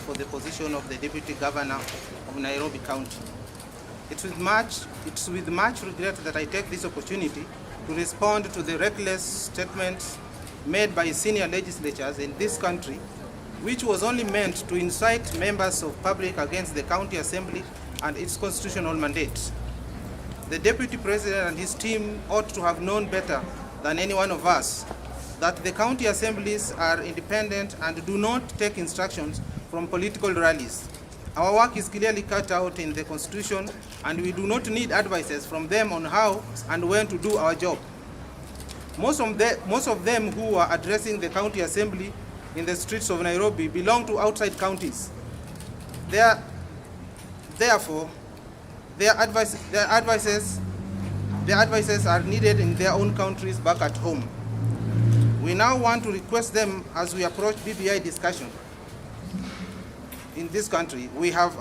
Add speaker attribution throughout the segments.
Speaker 1: For the position of the Deputy Governor of Nairobi County. It's with much regret that I take this opportunity to respond to the reckless statements made by senior legislators in this country, which was only meant to incite members of public against the County Assembly and its constitutional mandate. The Deputy President and his team ought to have known better than any one of us that the county assemblies are independent and do not take instructions from political rallies. Our work is clearly cut out in the Constitution, and we do not need advices from them on how and when to do our job. Most of them who are addressing the county assembly in the streets of Nairobi belong to outside counties. Therefore, their advices are needed in their own countries back at home. We now want to request them, as we approach BBI discussion in this country, we have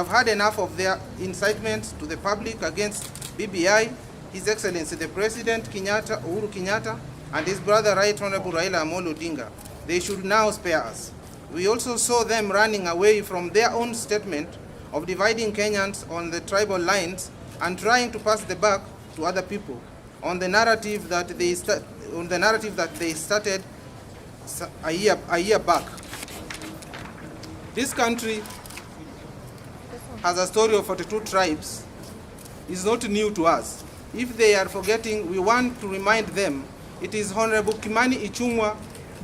Speaker 1: had enough of their incitement to the public against BBI, His Excellency the President Uhuru Kenyatta, and his brother Right Honorable Raila Amolo Odinga. They should now spare us. We also saw them running away from their own statement of dividing Kenyans on the tribal lines and trying to pass the buck to other people on the narrative that they started a year back. This country has a story of 42 tribes. It's not new to us. If they are forgetting, we want to remind them it is Honorable Kimani Ichung'wah,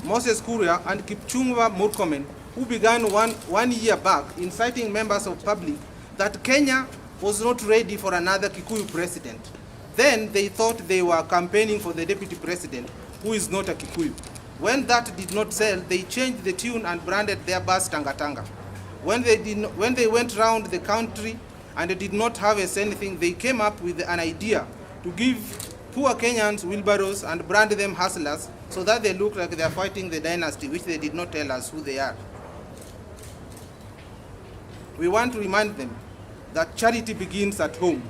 Speaker 1: Moses Kuria, and Kipchumba Murkomen who began one year back inciting members of public that Kenya was not ready for another Kikuyu president. Then they thought they were campaigning for the deputy president, who is not a Kikuyu. When that did not sell, they changed the tune and branded their bus Tanga Tanga. When they went round the country and did not harvest anything, they came up with an idea to give poor Kenyans wheelbarrows and brand them hustlers so that they look like they are fighting the dynasty, which they did not tell us who they are. We want to remind them that charity begins at home,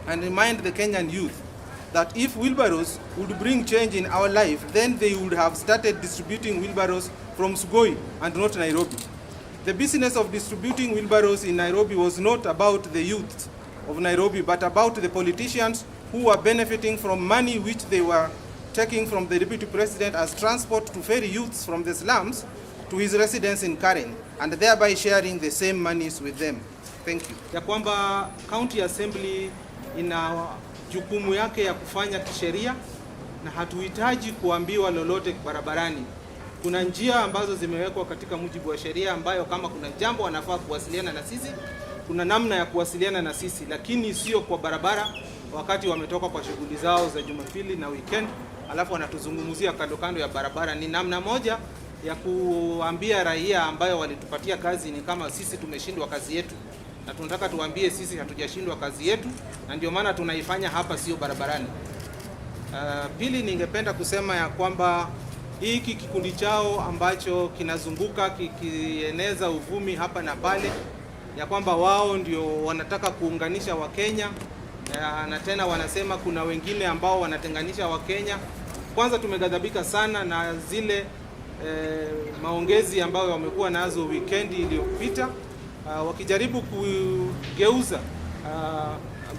Speaker 1: and remind the Kenyan youth that if wheelbarrows would bring change in our life, then they would have started distributing wheelbarrows from Sugoi and not Nairobi. The business of distributing wheelbarrows in Nairobi was not about the youth of Nairobi, but about the politicians who were benefiting from money which they were taking from the deputy president as transport to ferry youths from the slums to his residence in Karen, and thereby sharing the same monies with them. Thank you. Ya kwamba County Assembly ina jukumu yake ya kufanya kisheria na hatuhitaji kuambiwa lolote barabarani. Kuna njia ambazo zimewekwa katika mujibu wa sheria ambayo kama kuna jambo wanafaa kuwasiliana na sisi, kuna namna ya kuwasiliana na sisi, lakini sio kwa barabara wakati wametoka kwa shughuli zao za Jumapili na weekend, alafu wanatuzungumzia kando kando ya barabara. Ni namna moja ya kuambia raia ambayo walitupatia kazi ni kama sisi tumeshindwa kazi yetu, na tunataka tuambie sisi hatujashindwa kazi yetu, na ndio maana tunaifanya hapa, sio barabarani. Pili, ningependa kusema ya kwamba hiki kikundi chao ambacho kinazunguka kikieneza uvumi hapa na pale ya kwamba wao ndio wanataka kuunganisha Wakenya, na tena wanasema kuna wengine ambao wanatenganisha Wakenya. Kwanza tumeghadhabika sana na zile maongezi ambayo wamekuwa nazo weekend iliyopita, wakijaribu kugeuza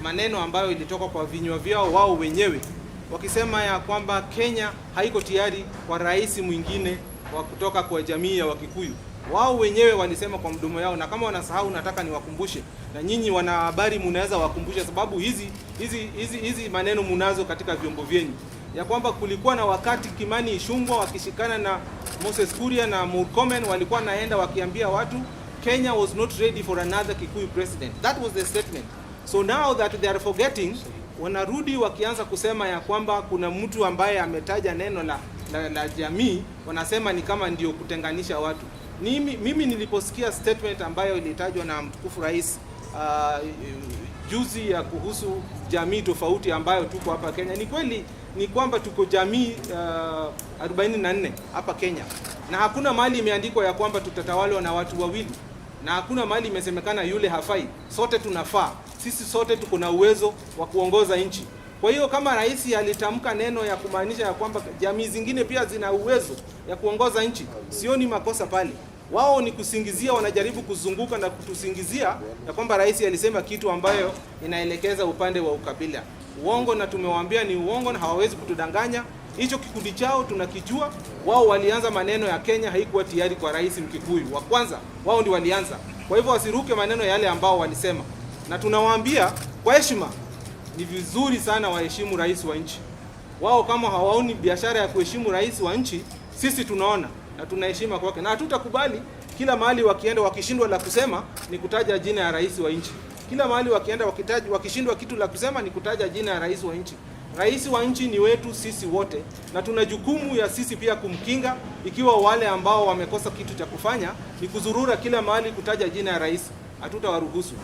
Speaker 1: maneno ambayo ilitoka kwa vinywa vyao wao wenyewe, wakisema ya kwamba Kenya haiko tayari kwa rais mwingine wa kutoka kwa jamii ya Wakikuyu. Wao wenyewe walisema kwa mdomo yao, na kama wanasahau nataka niwakumbushe, na nyinyi wana habari mnaweza wakumbusha, sababu hizi maneno mnazo katika vyombo vyenu, ya kwamba kulikuwa na wakati Kimani Ichung'wah wakishikana na Moses Kuria na Murkomen walikuwa naenda wakiambia watu Kenya was not ready for another Kikuyu president. That was the statement. So now that they are forgetting, wanarudi wakianza kusema ya kwamba kuna mtu ambaye ametaja neno la la jamii, wanasema ni kama ndio kutenganisha watu. Mimi niliposikia statement ambayo ilitajwa na mtukufu rais juzi ya kuhusu jamii tofauti ambayo tuko hapa Kenya, ni kweli ni kwamba tuko jamii 44 hapa Kenya, na hakuna mahali imeandikwa ya kwamba tutatawalwa na watu wawili, na hakuna mahali imesemekana yule hafai. Sote tunafaa, sisi sote tuko na uwezo wa kuongoza nchi. Kwa hiyo kama rais alitamka neno ya kumaanisha ya kwamba jamii zingine pia zina uwezo ya kuongoza nchi, sioni makosa pale. Wao ni kusingizia, wanajaribu kuzunguka na kutusingizia ya kwamba rais alisema kitu ambayo inaelekeza upande wa ukabila. Uongo, na tumewaambia ni uongo na hawawezi kutudanganya. Hicho kikundi chao tunakijua. Wao walianza maneno ya Kenya haikuwa tayari kwa rais Mkikuyu wa kwanza, wao ndio walianza. Kwa hivyo wasiruke maneno yale ambao walisema, na tunawaambia kwa heshima, ni vizuri sana waheshimu rais wa nchi. Wao kama hawaoni biashara ya kuheshimu rais wa nchi, sisi tunaona na tunaheshima kwake, na hatutakubali kila mahali wakienda wakishindwa la kusema ni kutaja jina ya rais wa nchi. Kila mahali wakienda wakishindwa kitu la kusema ni kutaja jina ya rais wa nchi. Rais wa nchi ni wetu sisi wote, na tuna jukumu ya sisi pia kumkinga ikiwa wale ambao wamekosa kitu cha kufanya ni kuzurura kila mahali kutaja jina ya rais. Hatutawaruhusu.